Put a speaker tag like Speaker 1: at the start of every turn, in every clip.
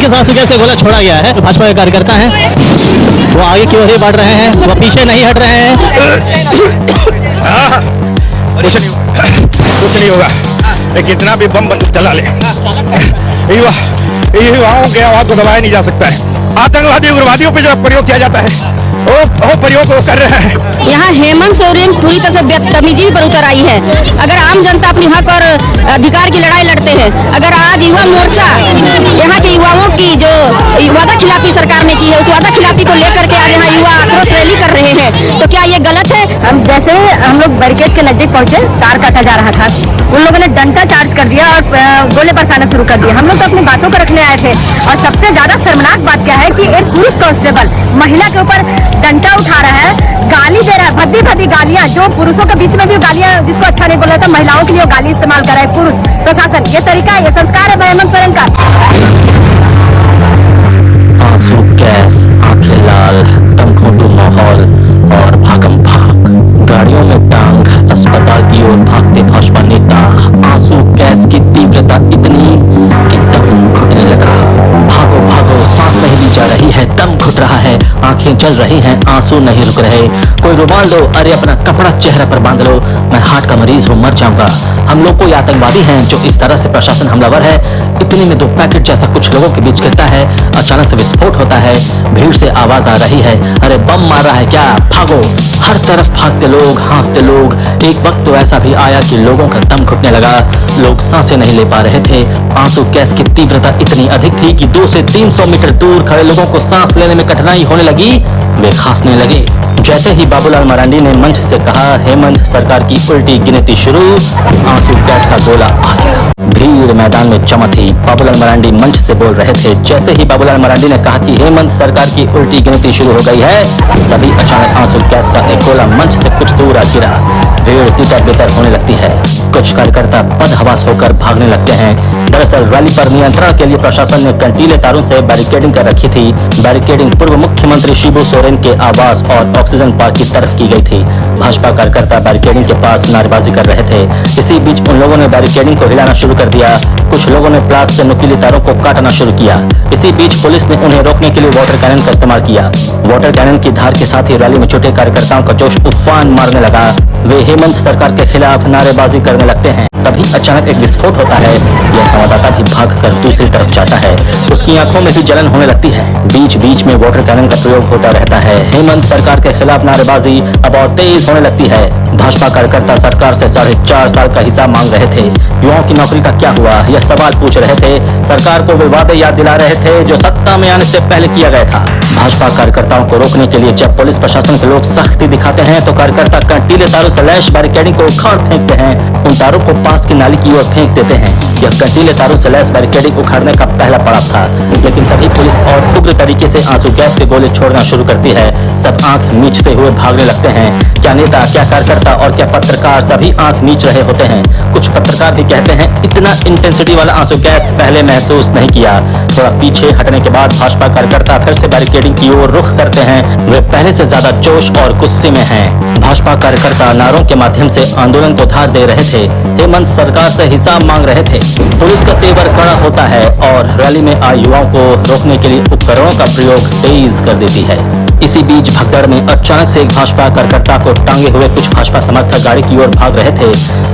Speaker 1: देखिए आंसू गैस से गोला छोड़ा गया है। भाजपा के कार्यकर्ता हैं, वो आगे की ओर ही बढ़ रहे हैं, वो पीछे नहीं हट रहे हैं।
Speaker 2: कुछ नहीं होगा, कितना भी बम बंदूक चला ले, युवाओं के आवाज को दबाया नहीं जा सकता है। आतंकवादी उग्रवादियों पे जो प्रयोग किया जाता है वो प्रयोग वो कर रहे हैं।
Speaker 3: यहाँ हेमंत सोरेन पूरी तरह से बदतमीजी पर उतर आई है। अगर आम जनता अपनी हक और अधिकार की लड़ाई लड़ते हैं, अगर आज युवा मोर्चा यहाँ के युवाओं की जो वादा खिलाफी सरकार ने की है, उस वादा खिलाफी को लेकर के आज यहाँ युवा आक्रोश रैली कर रहे हैं, तो क्या ये गलत है? हम लोग बैरिकेड के नजदीक पहुंचे, कार काटा जा रहा था, उन लोगों ने डंडा चार्ज कर दिया और गोले बरसाना शुरू कर दिया। हम लोग तो अपनी बातों को रखने आए थे, और सबसे ज्यादा शर्मनाक बात क्या है कि एक पुरुष कांस्टेबल महिला के ऊपर डंडा उठा रहा है, गाली दे रहा है, भद्दी भद्दी गालियां, जो पुरुषों के बीच में भी गालियां, जिसको अच्छा नहीं बोल रहा था, महिलाओं के लिए गाली इस्तेमाल कर रहा है पुरुष प्रशासन। ये तरीका, ये संस्कार है हेमंत सोरेन का।
Speaker 1: आंसू गैस, आंखें लाल, दम घोंटू माहौल और भागम भाग, गाड़ियों में टांग अस्पताल की ओर भागते भाजपा नेता। आंसू गैस की तीव्रता इतनी कि दम घुटने लगा। भागो भागो, सांस नहीं ली जा रही है, दम घुट रहा है, आंखें जल रही हैं, आंसू नहीं रुक रहे। कोई रुमाल दो, अरे अपना कपड़ा चेहरे पर बांध लो, मैं हार्ट का मरीज हूँ, मर जाऊंगा। हम लोग कोई आतंकवादी हैं जो इस तरह से प्रशासन हमलावर है। इतने में दो पैकेट जैसा कुछ लोगों के बीच गिरता है, अचानक से विस्फोट होता है, भीड़ से आवाज आ रही है, अरे बम मार रहा है क्या, भागो। हर तरफ भागते लोग, हाँफते लोग। एक वक्त तो ऐसा भी आया कि लोगों का दम घुटने लगा, लोग सांसें नहीं ले पा रहे थे। आंसू गैस की तीव्रता इतनी अधिक थी कि 200 से 300 मीटर दूर खड़े लोगों को सांस लेने में कठिनाई होने लगी, वे खांसने लगे। जैसे ही बाबूलाल मरांडी ने मंच से कहा हेमंत सरकार की उल्टी गिनती शुरू, आंसू गैस का गोला आ गया। भीड़ मैदान में जमा थी। बाबूलाल मरांडी मंच से बोल रहे थे। जैसे ही बाबूलाल मरांडी ने कहा कि हेमंत सरकार की उल्टी गिनती शुरू हो गई है, तभी अचानक आंसू गैस का एक गोला मंच से कुछ दूर आ गिरा। भीड़ तितर बितर होने लगती है, कुछ कार्यकर्ता बदहवास होकर भागने लगते हैं। दरअसल रैली पर नियंत्रण के लिए प्रशासन ने कंटीले तारों से बैरिकेडिंग कर रखी थी। बैरिकेडिंग पूर्व मुख्यमंत्री शिबू सोरेन के आवास और ऑक्सीजन पार्क की तरफ की गई थी। भाजपा कार्यकर्ता बैरिकेडिंग के पास नारेबाजी कर रहे थे। इसी बीच उन लोगों ने बैरिकेडिंग को हिलाना शुरू कर दिया। कुछ लोगों ने प्लास से नुकीली तारों को काटना शुरू किया। इसी बीच पुलिस ने उन्हें रोकने के लिए वाटर कैनन का इस्तेमाल किया। वाटर कैनन की धार के साथ ही रैली में जुटे कार्यकर्ताओं का जोश उफान मारने लगा। वे हेमंत सरकार के खिलाफ नारेबाजी करने लगते हैं। तभी अचानक एक विस्फोट होता है। यह संवाददाता भी भागकर दूसरी तरफ जाता है। उसकी आंखों में भी जलन होने लगती है। बीच बीच में वाटर कैनन का प्रयोग होता रहता है। हेमंत सरकार के खिलाफ नारेबाजी अब और तेज होने लगती है। भाजपा कार्यकर्ता सरकार से 4.5 साल का हिसाब मांग रहे थे। युवाओं की नौकरी का क्या हुआ, यह सवाल पूछ रहे थे। सरकार को वे वादे याद दिला रहे थे जो सत्ता में आने से पहले किया गया था। भाजपा कार्यकर्ताओं को रोकने के लिए जब पुलिस प्रशासन के लोग सख्ती दिखाते हैं, तो कार्यकर्ता कंटीले तारों से लैश बैरिकेडिंग को उखाड़ फेंकते हैं। उन तारों को पास की नाली की ओर फेंक देते हैं। यह कंटीले तारों से लैश बैरिकेडिंग उखाड़ने का पहला पड़ाव था। लेकिन तभी पुलिस और उग्र तरीके से आंसू गैस के गोले छोड़ना शुरू करती है। सब आंख मीचते हुए भागने लगते हैं। क्या नेता, क्या कार्यकर्ता और क्या पत्रकार, सभी आंख मीच रहे होते हैं। कुछ पत्रकार भी कहते हैं इतना इंटेंसिटी वाला आंसू गैस पहले महसूस नहीं किया। थोड़ा पीछे हटने के बाद भाजपा कार्यकर्ता फिर से बैरिकेडिंग की ओर रुख करते हैं। वे पहले से ज्यादा जोश और गुस्से में हैं। भाजपा कार्यकर्ता नारों के माध्यम से आंदोलन को धार दे रहे थे। हेमंत सरकार से हिसाब मांग रहे थे। पुलिस का तेवर कड़ा होता है और रैली में आए युवाओं को रोकने के लिए उपकरणों का प्रयोग तेज कर देती है। इसी बीच भगदड़ में अचानक से एक भाजपा कार्यकर्ता को टांगे हुए कुछ भाजपा समर्थक गाड़ी की ओर भाग रहे थे।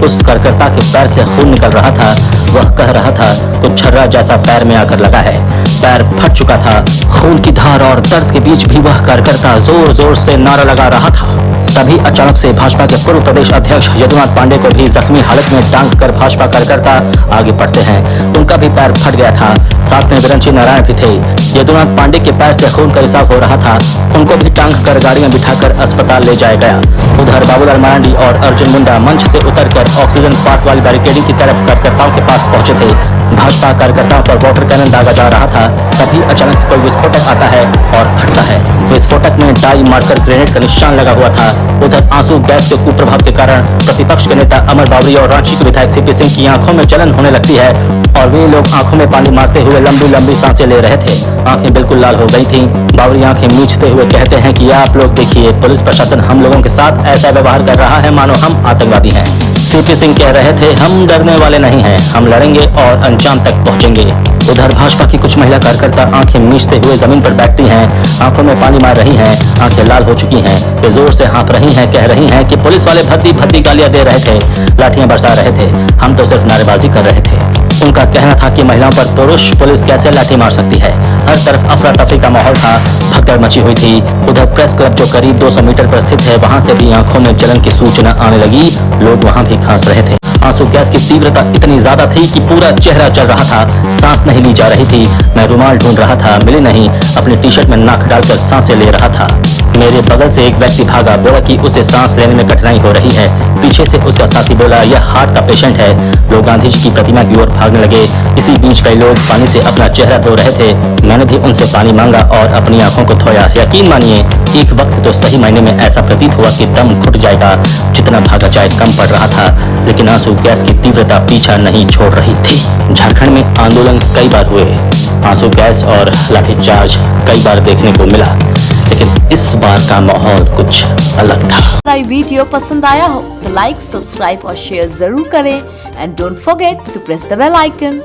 Speaker 1: उस कार्यकर्ता के पैर से खून निकल रहा था। वह कह रहा था कुछ छर्रा जैसा पैर में आकर लगा है। पैर फट चुका था। खून की धार और दर्द के बीच भी वह कार्यकर्ता जोर जोर से नारा लगा रहा था। तभी अचानक से भाजपा के पूर्व प्रदेश अध्यक्ष यदुनाथ पांडे को भी जख्मी हालत में टांग कर भाजपा कार्यकर्ता आगे बढ़ते हैं। उनका भी पैर फट गया था। साथ में विरंची नारायण भी थे। यदुनाथ पांडे के पैर से खून का रिसाव हो रहा था। उनको भी टांग कर गाड़ी में बिठाकर अस्पताल ले जाया गया। उधर बाबूलाल मरांडी और अर्जुन मुंडा मंच से उतरकर ऑक्सीजन पार्क वाली बैरिकेडिंग की तरफ कार्यकर्ताओं के पास पहुंचे थे। भाजपा कार्यकर्ताओं पर वाटर कैनन दागा जा रहा था। तभी अचानक से कोई विस्फोटक आता है और फटता है। विस्फोटक में डाई मार्कर ग्रेनेड का निशान लगा हुआ था। उधर आंसू गैस के कुप्रभाव के कारण प्रतिपक्ष के नेता अमर बावरी और रांची के विधायक सीपी सिंह की आंखों में जलन होने लगती है और वे लोग आंखों में पानी मारते हुए लंबी लंबी सांसें ले रहे थे। आंखें बिल्कुल लाल हो गई थीं। बावरी आंखें मीचते हुए कहते हैं कि आप लोग देखिए, पुलिस प्रशासन हम लोगों के साथ ऐसा व्यवहार कर रहा है मानो हम आतंकवादी हैं। सीपी सिंह कह रहे थे हम डरने वाले नहीं हैं, हम लड़ेंगे और अंजाम तक पहुंचेंगे। उधर भाजपा की कुछ महिला कार्यकर्ता आंखें मीचते हुए जमीन पर बैठती हैं, आंखों में पानी मार रही हैं, आंखें लाल हो चुकी हैं, वे जोर से हाँफ रही हैं, कह रही हैं कि पुलिस वाले भद्दी भद्दी गालियां दे रहे थे, लाठियां बरसा रहे थे, हम तो सिर्फ नारेबाजी कर रहे थे। उनका कहना था कि महिलाओं पर पुरुष पुलिस कैसे लाठी मार सकती है। हर तरफ अफरा तफरी का माहौल था, भगदड़ मची हुई थी। उधर प्रेस क्लब जो करीब 200 मीटर पर स्थित है, वहां से भी आंखों में जलन की सूचना आने लगी, लोग वहां भी खांस रहे थे। आंसू गैस की तीव्रता इतनी ज्यादा थी कि पूरा चेहरा जल रहा था, सांस नहीं ली जा रही थी। मैं रुमाल ढूंढ रहा था, मिली नहीं, अपनी टी शर्ट में नाक डालकर सांसें ले रहा था। मेरे बगल से एक व्यक्ति भागा, बोला कि उसे सांस लेने में कठिनाई हो रही है। पीछे से उसका साथी बोला, यह हार्ट का पेशेंट है। लोग गांधी जी की प्रतिमा की ओर भागने लगे। इसी बीच कई लोग पानी से अपना चेहरा धो रहे थे। मैंने भी उनसे पानी मांगा और अपनी आंखों को धोया। यकीन मानिए, एक वक्त तो सही मायने में ऐसा प्रतीत हुआ कि दम घुट जाएगा, जितना भागा जाए कम पड़ रहा था। लेकिन आंसू गैस की तीव्रता पीछा नहीं छोड़ रही थी। झारखंड में आंदोलन कई बार हुए, आंसू गैस और लाठीचार्ज कई बार देखने को मिला, लेकिन इस बार का माहौल कुछ अलग था।
Speaker 4: हमारा वीडियो पसंद आया हो तो लाइक, सब्सक्राइब और शेयर जरूर करें and don't forget to press the bell icon.